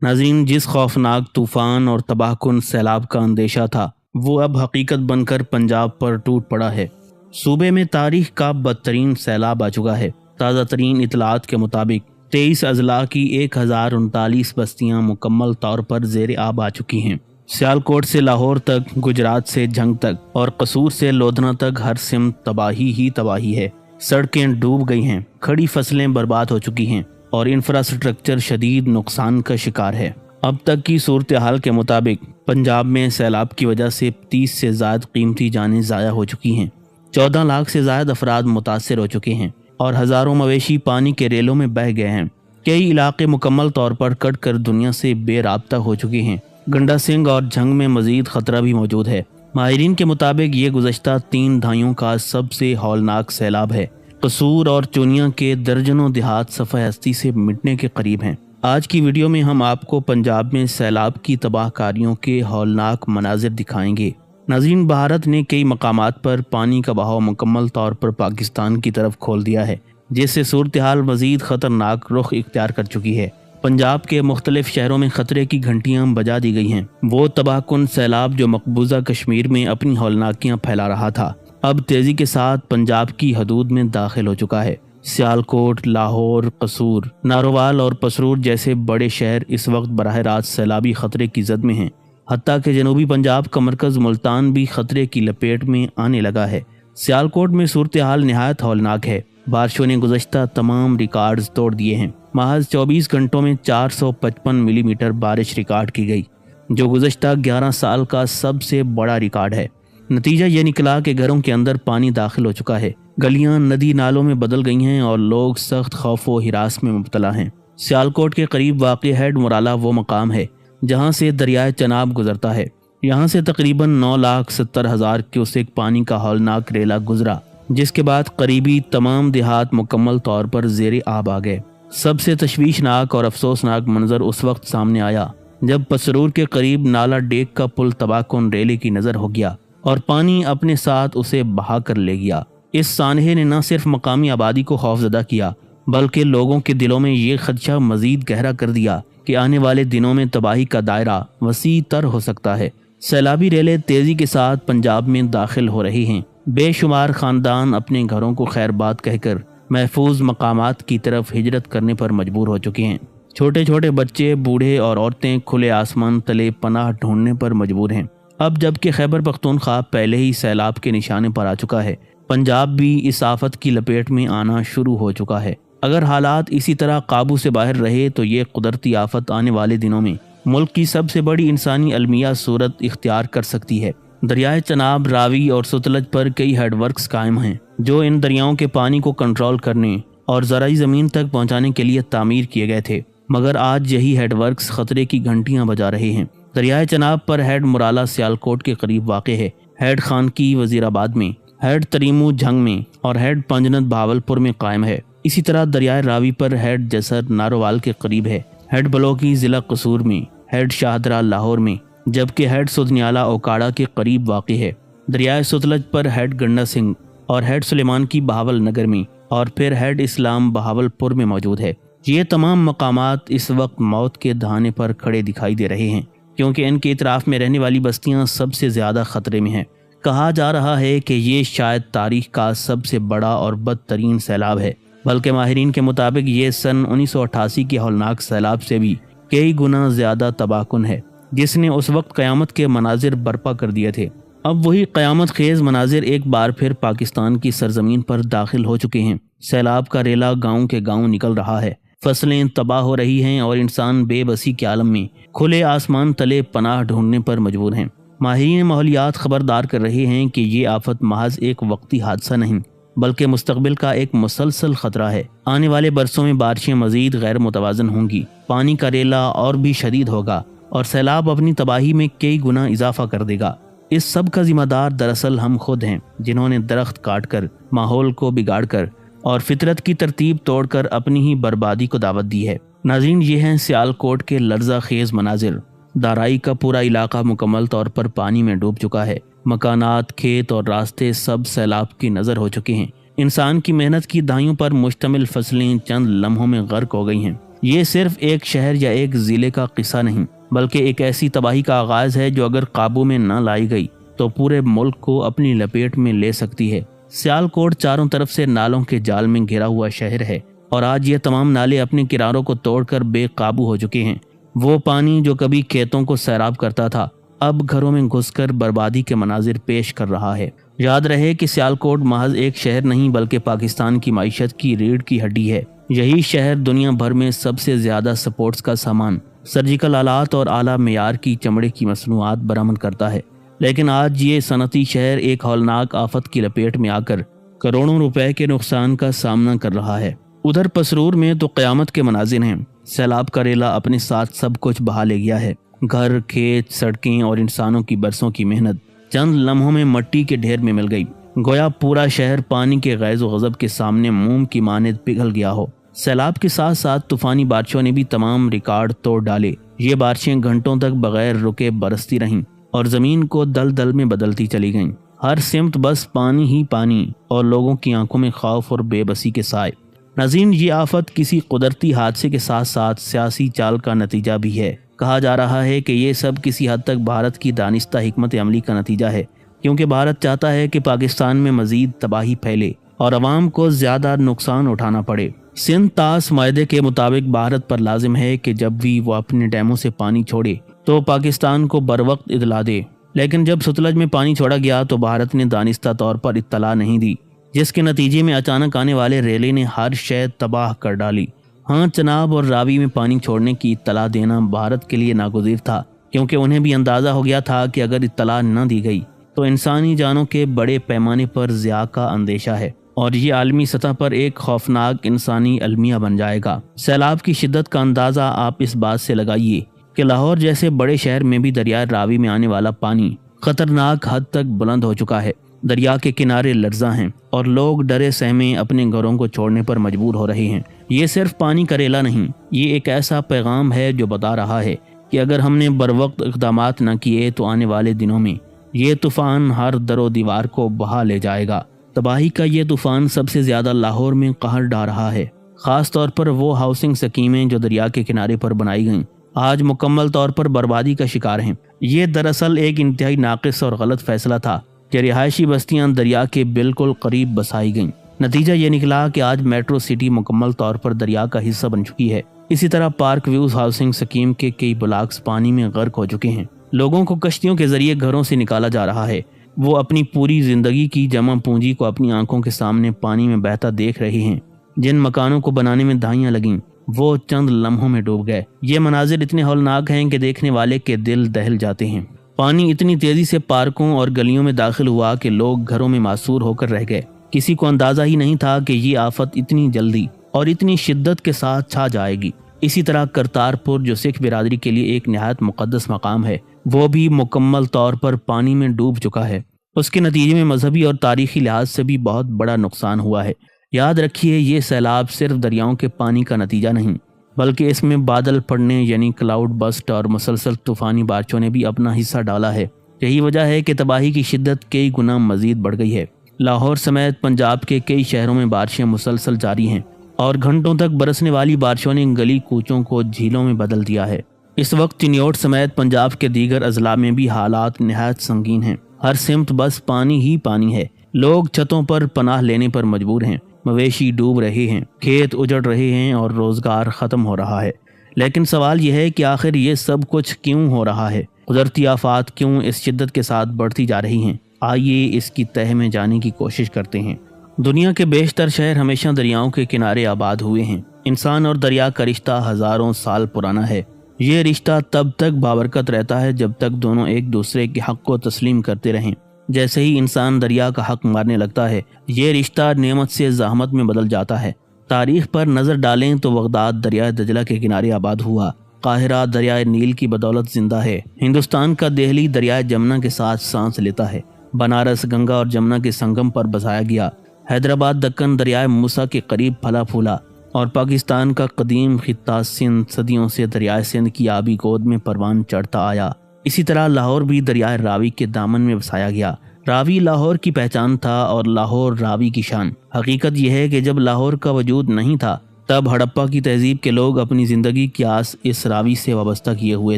ناظرین، جس خوفناک طوفان اور تباہ کن سیلاب کا اندیشہ تھا وہ اب حقیقت بن کر پنجاب پر ٹوٹ پڑا ہے۔ صوبے میں تاریخ کا بدترین سیلاب آ چکا ہے۔ تازہ ترین اطلاعات کے مطابق 23 اضلاع کی 1039 بستیاں مکمل طور پر زیر آب آ چکی ہیں۔ سیالکوٹ سے لاہور تک، گجرات سے جھنگ تک اور قصور سے لودھنا تک ہر سمت تباہی ہی تباہی ہے۔ سڑکیں ڈوب گئی ہیں، کھڑی فصلیں برباد ہو چکی ہیں اور انفراسٹرکچر شدید نقصان کا شکار ہے۔ اب تک کی صورتحال کے مطابق پنجاب میں سیلاب کی وجہ سے 30 سے زائد قیمتی جانیں ضائع ہو چکی ہیں، 14 لاکھ سے زائد افراد متاثر ہو چکے ہیں اور ہزاروں مویشی پانی کے ریلوں میں بہہ گئے ہیں۔ کئی علاقے مکمل طور پر کٹ کر دنیا سے بے رابطہ ہو چکے ہیں۔ گنڈا سنگھ اور جھنگ میں مزید خطرہ بھی موجود ہے۔ ماہرین کے مطابق یہ گزشتہ 3 دہائیوں کا سب سے ہولناک سیلاب ہے۔ قصور اور چونیاں کے درجنوں دیہات صفحہ ہستی سے مٹنے کے قریب ہیں۔ آج کی ویڈیو میں ہم آپ کو پنجاب میں سیلاب کی تباہ کاریوں کے ہولناک مناظر دکھائیں گے۔ ناظرین، بھارت نے کئی مقامات پر پانی کا بہاؤ مکمل طور پر پاکستان کی طرف کھول دیا ہے، جس سے صورتحال مزید خطرناک رخ اختیار کر چکی ہے۔ پنجاب کے مختلف شہروں میں خطرے کی گھنٹیاں بجا دی گئی ہیں۔ وہ تباہ کن سیلاب جو مقبوضہ کشمیر میں اپنی ہولناکیاں پھیلا رہا تھا، اب تیزی کے ساتھ پنجاب کی حدود میں داخل ہو چکا ہے۔ سیالکوٹ، لاہور، قصور، نارووال اور پسرور جیسے بڑے شہر اس وقت براہ راست سیلابی خطرے کی زد میں ہیں۔ حتیٰ کہ جنوبی پنجاب کا مرکز ملتان بھی خطرے کی لپیٹ میں آنے لگا ہے۔ سیالکوٹ میں صورتحال نہایت ہولناک ہے۔ بارشوں نے گزشتہ تمام ریکارڈز توڑ دیے ہیں۔ محض 24 گھنٹوں میں 455 ملی میٹر بارش ریکارڈ کی گئی، جو گزشتہ 11 سال کا سب سے بڑا ریکارڈ ہے۔ نتیجہ یہ نکلا کہ گھروں کے اندر پانی داخل ہو چکا ہے، گلیاں ندی نالوں میں بدل گئی ہیں اور لوگ سخت خوف و ہراس میں مبتلا ہیں۔ سیالکوٹ کے قریب واقع ہیڈ مرالا وہ مقام ہے جہاں سے دریائے چناب گزرتا ہے۔ یہاں سے تقریباً 9,70,000 کیوسک پانی کا ہولناک ریلا گزرا، جس کے بعد قریبی تمام دیہات مکمل طور پر زیر آب آ گئے۔ سب سے تشویشناک اور افسوسناک منظر اس وقت سامنے آیا جب پسرور کے قریب نالا ڈیک کا پل تباہ کن ریلے کی نظر ہو گیا اور پانی اپنے ساتھ اسے بہا کر لے گیا۔ اس سانحے نے نہ صرف مقامی آبادی کو خوفزدہ کیا بلکہ لوگوں کے دلوں میں یہ خدشہ مزید گہرا کر دیا کہ آنے والے دنوں میں تباہی کا دائرہ وسیع تر ہو سکتا ہے۔ سیلابی ریلیں تیزی کے ساتھ پنجاب میں داخل ہو رہی ہیں۔ بے شمار خاندان اپنے گھروں کو خیر باد کہہ کر محفوظ مقامات کی طرف ہجرت کرنے پر مجبور ہو چکے ہیں۔ چھوٹے چھوٹے بچے، بوڑھے اور عورتیں کھلے آسمان تلے پناہ ڈھونڈنے پر مجبور ہیں۔ اب جبکہ خیبر پختونخوا پہلے ہی سیلاب کے نشانے پر آ چکا ہے، پنجاب بھی اس آفت کی لپیٹ میں آنا شروع ہو چکا ہے۔ اگر حالات اسی طرح قابو سے باہر رہے تو یہ قدرتی آفت آنے والے دنوں میں ملک کی سب سے بڑی انسانی المیہ صورت اختیار کر سکتی ہے۔ دریائے چناب، راوی اور ستلج پر کئی ہیڈ ورکس قائم ہیں جو ان دریاؤں کے پانی کو کنٹرول کرنے اور زرعی زمین تک پہنچانے کے لیے تعمیر کیے گئے تھے، مگر آج یہی ہیڈ ورکس خطرے کی گھنٹیاں بجا رہے ہیں۔ دریائے چناب پر ہیڈ مرالا سیالکوٹ کے قریب واقع ہے، ہیڈ خانکی وزیر آباد میں، ہیڈ تریمو جھنگ میں اور ہیڈ پنجنت بہاولپور میں قائم ہے۔ اسی طرح دریائے راوی پر ہیڈ جسر نارووال کے قریب ہے، ہیڈ بلوکی ضلع قصور میں، ہیڈ شاہدرہ لاہور میں، جبکہ ہیڈ سدھنیالا اوکاڑا کے قریب واقع ہے۔ دریائے ستلج پر ہیڈ گنڈا سنگھ اور ہیڈ سلیمان کی بہاول نگر میں اور پھر ہیڈ اسلام بہاولپور میں موجود ہے۔ یہ تمام مقامات اس وقت موت کے دہانے پر کھڑے دکھائی دے رہے ہیں، کیونکہ ان کے اطراف میں رہنے والی بستیاں سب سے زیادہ خطرے میں ہیں۔ کہا جا رہا ہے کہ یہ شاید تاریخ کا سب سے بڑا اور بدترین سیلاب ہے، بلکہ ماہرین کے مطابق یہ سن 1988 کے ہولناک سیلاب سے بھی کئی گنا زیادہ تباہ کن ہے، جس نے اس وقت قیامت کے مناظر برپا کر دیے تھے۔ اب وہی قیامت خیز مناظر ایک بار پھر پاکستان کی سرزمین پر داخل ہو چکے ہیں۔ سیلاب کا ریلا گاؤں کے گاؤں نکل رہا ہے، فصلیں تباہ ہو رہی ہیں اور انسان بے بسی کے عالم میں کھلے آسمان تلے پناہ ڈھونڈنے پر مجبور ہیں۔ ماہرین ماحولیات خبردار کر رہے ہیں کہ یہ آفت محض ایک وقتی حادثہ نہیں بلکہ مستقبل کا ایک مسلسل خطرہ ہے۔ آنے والے برسوں میں بارشیں مزید غیر متوازن ہوں گی، پانی کا ریلا اور بھی شدید ہوگا اور سیلاب اپنی تباہی میں کئی گنا اضافہ کر دے گا۔ اس سب کا ذمہ دار دراصل ہم خود ہیں، جنہوں نے درخت کاٹ کر، ماحول کو بگاڑ کر اور فطرت کی ترتیب توڑ کر اپنی ہی بربادی کو دعوت دی ہے۔ ناظرین، یہ ہیں سیالکوٹ کے لرزہ خیز مناظر۔ دارائی کا پورا علاقہ مکمل طور پر پانی میں ڈوب چکا ہے۔ مکانات، کھیت اور راستے سب سیلاب کی نظر ہو چکے ہیں۔ انسان کی محنت کی دہائیوں پر مشتمل فصلیں چند لمحوں میں غرق ہو گئی ہیں۔ یہ صرف ایک شہر یا ایک ضلع کا قصہ نہیں بلکہ ایک ایسی تباہی کا آغاز ہے جو اگر قابو میں نہ لائی گئی تو پورے ملک کو اپنی لپیٹ میں لے سکتی ہے۔ سیالکوٹ چاروں طرف سے نالوں کے جال میں گھرا ہوا شہر ہے اور آج یہ تمام نالے اپنے کناروں کو توڑ کر بے قابو ہو چکے ہیں۔ وہ پانی جو کبھی کھیتوں کو سیراب کرتا تھا اب گھروں میں گھس کر بربادی کے مناظر پیش کر رہا ہے۔ یاد رہے کہ سیالکوٹ محض ایک شہر نہیں بلکہ پاکستان کی معیشت کی ریڑھ کی ہڈی ہے۔ یہی شہر دنیا بھر میں سب سے زیادہ سپورٹس کا سامان، سرجیکل آلات اور اعلیٰ معیار کی چمڑے کی مصنوعات برآمد کرتا ہے، لیکن آج یہ صنعتی شہر ایک ہولناک آفت کی لپیٹ میں آ کر کروڑوں روپے کے نقصان کا سامنا کر رہا ہے۔ ادھر پسرور میں تو قیامت کے مناظر ہیں۔ سیلاب کا ریلا اپنے ساتھ سب کچھ بہا لے گیا ہے۔ گھر، کھیت، سڑکیں اور انسانوں کی برسوں کی محنت چند لمحوں میں مٹی کے ڈھیر میں مل گئی، گویا پورا شہر پانی کے غیظ و غضب کے سامنے موم کی مانند پگھل گیا ہو۔ سیلاب کے ساتھ ساتھ طوفانی بارشوں نے بھی تمام ریکارڈ توڑ ڈالے۔ یہ بارشیں گھنٹوں تک بغیر رکے برستی رہیں اور زمین کو دلدل میں بدلتی چلی گئیں۔ ہر سمت بس پانی ہی پانی اور لوگوں کی آنکھوں میں خوف اور بے بسی کے سائے۔ ناظرین، یہ آفت کسی قدرتی حادثے کے ساتھ ساتھ سیاسی چال کا نتیجہ بھی ہے۔ کہا جا رہا ہے کہ یہ سب کسی حد تک بھارت کی دانستہ حکمت عملی کا نتیجہ ہے، کیونکہ بھارت چاہتا ہے کہ پاکستان میں مزید تباہی پھیلے اور عوام کو زیادہ نقصان اٹھانا پڑے۔ سندھ طاس معاہدے کے مطابق بھارت پر لازم ہے کہ جب بھی وہ اپنے ڈیموں سے پانی چھوڑے تو پاکستان کو بروقت اطلاع دے، لیکن جب ستلج میں پانی چھوڑا گیا تو بھارت نے دانستہ طور پر اطلاع نہیں دی، جس کے نتیجے میں اچانک آنے والے ریلے نے ہر شے تباہ کر ڈالی۔ ہاں، چناب اور راوی میں پانی چھوڑنے کی اطلاع دینا بھارت کے لیے ناگزیر تھا، کیونکہ انہیں بھی اندازہ ہو گیا تھا کہ اگر اطلاع نہ دی گئی تو انسانی جانوں کے بڑے پیمانے پر ضیاع کا اندیشہ ہے اور یہ عالمی سطح پر ایک خوفناک انسانی المیہ بن جائے گا۔ سیلاب کی شدت کا اندازہ آپ اس بات سے لگائیے کہ لاہور جیسے بڑے شہر میں بھی دریائے راوی میں آنے والا پانی خطرناک حد تک بلند ہو چکا ہے۔ دریا کے کنارے لرزاں ہیں اور لوگ ڈرے سہمے اپنے گھروں کو چھوڑنے پر مجبور ہو رہے ہیں۔ یہ صرف پانی کا ریلا نہیں، یہ ایک ایسا پیغام ہے جو بتا رہا ہے کہ اگر ہم نے بروقت اقدامات نہ کیے تو آنے والے دنوں میں یہ طوفان ہر در و دیوار کو بہا لے جائے گا۔ تباہی کا یہ طوفان سب سے زیادہ لاہور میں قہر ڈھا رہا ہے، خاص طور پر وہ ہاؤسنگ سکیمیں جو دریا کے کنارے پر بنائی گئیں آج مکمل طور پر بربادی کا شکار ہیں۔ یہ دراصل ایک انتہائی ناقص اور غلط فیصلہ تھا کہ رہائشی بستیاں دریا کے بالکل قریب بسائی گئیں۔ نتیجہ یہ نکلا کہ آج میٹرو سٹی مکمل طور پر دریا کا حصہ بن چکی ہے۔ اسی طرح پارک ویوز ہاؤسنگ سکیم کے کئی بلاکس پانی میں غرق ہو چکے ہیں۔ لوگوں کو کشتیوں کے ذریعے گھروں سے نکالا جا رہا ہے۔ وہ اپنی پوری زندگی کی جمع پونجی کو اپنی آنکھوں کے سامنے پانی میں بہتا دیکھ رہے ہیں۔ جن مکانوں کو بنانے میں دہائیاں لگیں وہ چند لمحوں میں ڈوب گئے۔ یہ مناظر اتنے ہولناک ہیں کہ دیکھنے والے کے دل دہل جاتے ہیں۔ پانی اتنی تیزی سے پارکوں اور گلیوں میں داخل ہوا کہ لوگ گھروں میں معصور ہو کر رہ گئے۔ کسی کو اندازہ ہی نہیں تھا کہ یہ آفت اتنی جلدی اور اتنی شدت کے ساتھ چھا جائے گی۔ اسی طرح کرتارپور، جو سکھ برادری کے لیے ایک نہایت مقدس مقام ہے، وہ بھی مکمل طور پر پانی میں ڈوب چکا ہے۔ اس کے نتیجے میں مذہبی اور تاریخی لحاظ سے بھی بہت بڑا نقصان ہوا ہے۔ یاد رکھیے، یہ سیلاب صرف دریاؤں کے پانی کا نتیجہ نہیں بلکہ اس میں بادل پڑنے یعنی کلاؤڈ بسٹ اور مسلسل طوفانی بارشوں نے بھی اپنا حصہ ڈالا ہے۔ یہی وجہ ہے کہ تباہی کی شدت کئی گنا مزید بڑھ گئی ہے۔ لاہور سمیت پنجاب کے کئی شہروں میں بارشیں مسلسل جاری ہیں اور گھنٹوں تک برسنے والی بارشوں نے گلی کوچوں کو جھیلوں میں بدل دیا ہے۔ اس وقت چنیوٹ سمیت پنجاب کے دیگر اضلاع میں بھی حالات نہایت سنگین ہیں۔ ہر سمت بس پانی ہی پانی ہے۔ لوگ چھتوں پر پناہ لینے پر مجبور ہیں، مویشی ڈوب رہے ہیں، کھیت اجڑ رہے ہیں اور روزگار ختم ہو رہا ہے۔ لیکن سوال یہ ہے کہ آخر یہ سب کچھ کیوں ہو رہا ہے؟ قدرتی آفات کیوں اس شدت کے ساتھ بڑھتی جا رہی ہیں؟ آئیے اس کی تہہ میں جانے کی کوشش کرتے ہیں۔ دنیا کے بیشتر شہر ہمیشہ دریاؤں کے کنارے آباد ہوئے ہیں۔ انسان اور دریا کا رشتہ ہزاروں سال پرانا ہے۔ یہ رشتہ تب تک بابرکت رہتا ہے جب تک دونوں ایک دوسرے کے حق کو تسلیم کرتے رہیں۔ جیسے ہی انسان دریا کا حق مارنے لگتا ہے، یہ رشتہ نعمت سے زحمت میں بدل جاتا ہے۔ تاریخ پر نظر ڈالیں تو بغداد دریائے دجلہ کے کنارے آباد ہوا، قاہرہ دریائے نیل کی بدولت زندہ ہے، ہندوستان کا دہلی دریائے جمنا کے ساتھ سانس لیتا ہے، بنارس گنگا اور جمنا کے سنگم پر بسایا گیا، حیدرآباد دکن دریائے موسیٰ کے قریب پھلا پھولا، اور پاکستان کا قدیم خطہ سندھ صدیوں سے دریائے سندھ کی آبی گود میں پروان چڑھتا آیا۔ اسی طرح لاہور بھی دریائے راوی کے دامن میں بسایا گیا۔ راوی لاہور کی پہچان تھا اور لاہور راوی کی شان۔ حقیقت یہ ہے کہ جب لاہور کا وجود نہیں تھا تب ہڑپا کی تہذیب کے لوگ اپنی زندگی کی آس اس راوی سے وابستہ کیے ہوئے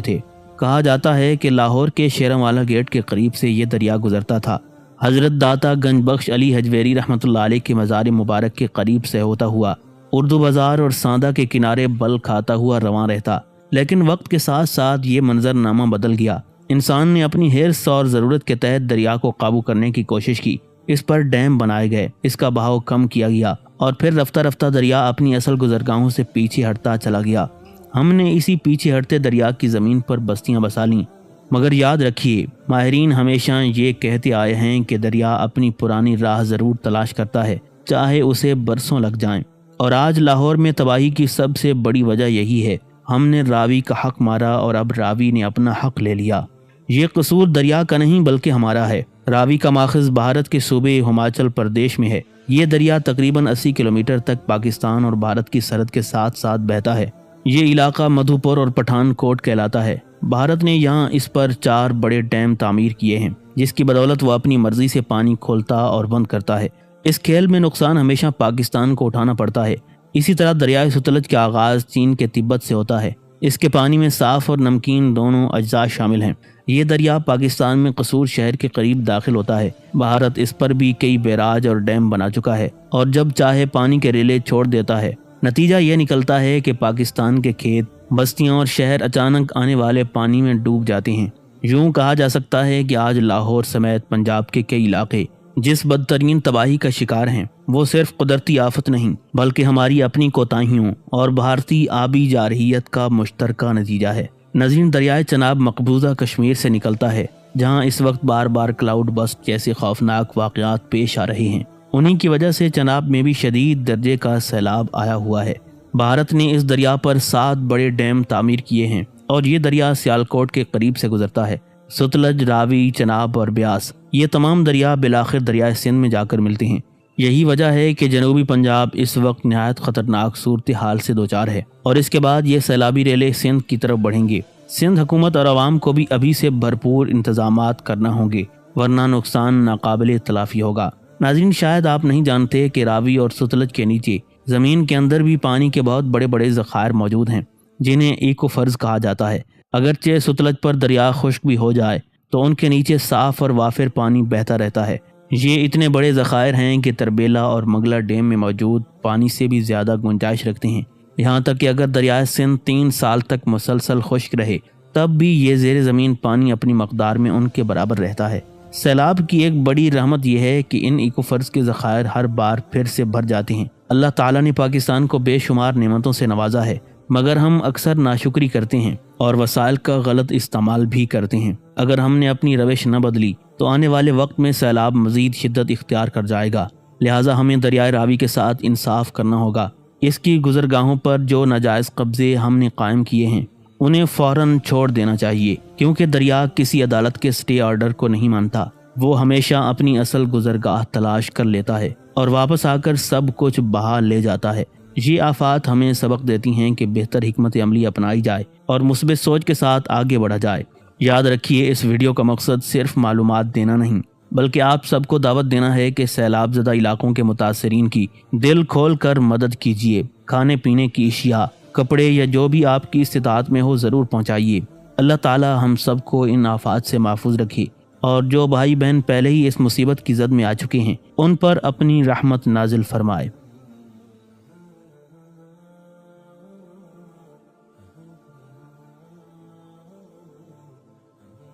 تھے۔ کہا جاتا ہے کہ لاہور کے شیروالا گیٹ کے قریب سے یہ دریا گزرتا تھا۔ حضرت داتا گنج بخش علی حجویری رحمۃ اللہ علیہ کے مزار مبارک کے قریب سے ہوتا ہوا اردو بازار اور ساندہ کے کنارے بل کھاتا ہوا رواں رہتا، لیکن وقت کے ساتھ ساتھ یہ منظرنامہ بدل گیا۔ انسان نے اپنی حرص اور ضرورت کے تحت دریا کو قابو کرنے کی کوشش کی، اس پر ڈیم بنائے گئے، اس کا بہاؤ کم کیا گیا اور پھر رفتہ رفتہ دریا اپنی اصل گزرگاہوں سے پیچھے ہٹتا چلا گیا۔ ہم نے اسی پیچھے ہٹتے دریا کی زمین پر بستیاں بسا لیں، مگر یاد رکھیے، ماہرین ہمیشہ یہ کہتے آئے ہیں کہ دریا اپنی پرانی راہ ضرور تلاش کرتا ہے، چاہے اسے برسوں لگ جائیں۔ اور آج لاہور میں تباہی کی سب سے بڑی وجہ یہی ہے، ہم نے راوی کا حق مارا اور اب راوی نے اپنا حق لے لیا۔ یہ قصور دریا کا نہیں بلکہ ہمارا ہے۔ راوی کا ماخذ بھارت کے صوبے ہماچل پردیش میں ہے۔ یہ دریا تقریباً 80 کلومیٹر تک پاکستان اور بھارت کی سرحد کے ساتھ ساتھ بہتا ہے۔ یہ علاقہ مدھو پور اور پٹھان کوٹ کہلاتا ہے۔ بھارت نے یہاں اس پر 4 بڑے ڈیم تعمیر کیے ہیں، جس کی بدولت وہ اپنی مرضی سے پانی کھولتا اور بند کرتا ہے۔ اس کھیل میں نقصان ہمیشہ پاکستان کو اٹھانا پڑتا ہے۔ اسی طرح دریائے ستلج کا آغاز چین کے تبت سے ہوتا ہے۔ اس کے پانی میں صاف اور نمکین دونوں اجزاء شامل ہیں۔ یہ دریا پاکستان میں قصور شہر کے قریب داخل ہوتا ہے۔ بھارت اس پر بھی کئی بیراج اور ڈیم بنا چکا ہے اور جب چاہے پانی کے ریلے چھوڑ دیتا ہے۔ نتیجہ یہ نکلتا ہے کہ پاکستان کے کھیت، بستیاں اور شہر اچانک آنے والے پانی میں ڈوب جاتے ہیں۔ یوں کہا جا سکتا ہے کہ آج لاہور سمیت پنجاب کے کئی علاقے جس بدترین تباہی کا شکار ہیں، وہ صرف قدرتی آفت نہیں بلکہ ہماری اپنی کوتاہیوں اور بھارتی آبی جارحیت کا مشترکہ نتیجہ ہے۔ ناظرین، دریائے چناب مقبوضہ کشمیر سے نکلتا ہے، جہاں اس وقت بار بار کلاؤڈ بسٹ جیسے خوفناک واقعات پیش آ رہے ہیں۔ انہی کی وجہ سے چناب میں بھی شدید درجے کا سیلاب آیا ہوا ہے۔ بھارت نے اس دریا پر 7 بڑے ڈیم تعمیر کیے ہیں اور یہ دریا سیالکوٹ کے قریب سے گزرتا ہے۔ ستلج، راوی، چناب اور بیاس، یہ تمام دریا بالآخر دریائے سندھ میں جا کر ملتے ہیں۔ یہی وجہ ہے کہ جنوبی پنجاب اس وقت نہایت خطرناک صورتحال سے دوچار ہے اور اس کے بعد یہ سیلابی ریلے سندھ کی طرف بڑھیں گے۔ سندھ حکومت اور عوام کو بھی ابھی سے بھرپور انتظامات کرنا ہوں گے، ورنہ نقصان ناقابل تلافی ہوگا۔ ناظرین، شاید آپ نہیں جانتے کہ راوی اور ستلج کے نیچے زمین کے اندر بھی پانی کے بہت بڑے بڑے ذخائر موجود ہیں، جنہیں ایکو فرز کہا جاتا ہے۔ اگرچہ ستلج پر دریا خشک بھی ہو جائے تو ان کے نیچے صاف اور وافر پانی بہتا رہتا ہے۔ یہ اتنے بڑے ذخائر ہیں کہ تربیلا اور مغلا ڈیم میں موجود پانی سے بھی زیادہ گنجائش رکھتے ہیں۔ یہاں تک کہ اگر دریائے سندھ 3 سال تک مسلسل خشک رہے تب بھی یہ زیر زمین پانی اپنی مقدار میں ان کے برابر رہتا ہے۔ سیلاب کی ایک بڑی رحمت یہ ہے کہ ان ایکوفرز کے ذخائر ہر بار پھر سے بھر جاتے ہیں۔ اللہ تعالیٰ نے پاکستان کو بے شمار نعمتوں سے نوازا ہے، مگر ہم اکثر ناشکری کرتے ہیں اور وسائل کا غلط استعمال بھی کرتے ہیں۔ اگر ہم نے اپنی روش نہ بدلی تو آنے والے وقت میں سیلاب مزید شدت اختیار کر جائے گا۔ لہٰذا ہمیں دریائے راوی کے ساتھ انصاف کرنا ہوگا۔ اس کی گزرگاہوں پر جو ناجائز قبضے ہم نے قائم کیے ہیں انہیں فوراً چھوڑ دینا چاہیے، کیونکہ دریا کسی عدالت کے سٹے آرڈر کو نہیں مانتا۔ وہ ہمیشہ اپنی اصل گزرگاہ تلاش کر لیتا ہے اور واپس آ کر سب کچھ بہا لے جاتا ہے۔ یہ آفات ہمیں سبق دیتی ہیں کہ بہتر حکمت عملی اپنائی جائے اور مثبت سوچ کے ساتھ آگے بڑھا جائے۔ یاد رکھیے، اس ویڈیو کا مقصد صرف معلومات دینا نہیں بلکہ آپ سب کو دعوت دینا ہے کہ سیلاب زدہ علاقوں کے متاثرین کی دل کھول کر مدد کیجیے۔ کھانے پینے کی اشیاء، کپڑے یا جو بھی آپ کی استطاعت میں ہو ضرور پہنچائیے۔ اللہ تعالی ہم سب کو ان آفات سے محفوظ رکھے اور جو بھائی بہن پہلے ہی اس مصیبت کی زد میں آ چکے ہیں ان پر اپنی رحمت نازل فرمائے۔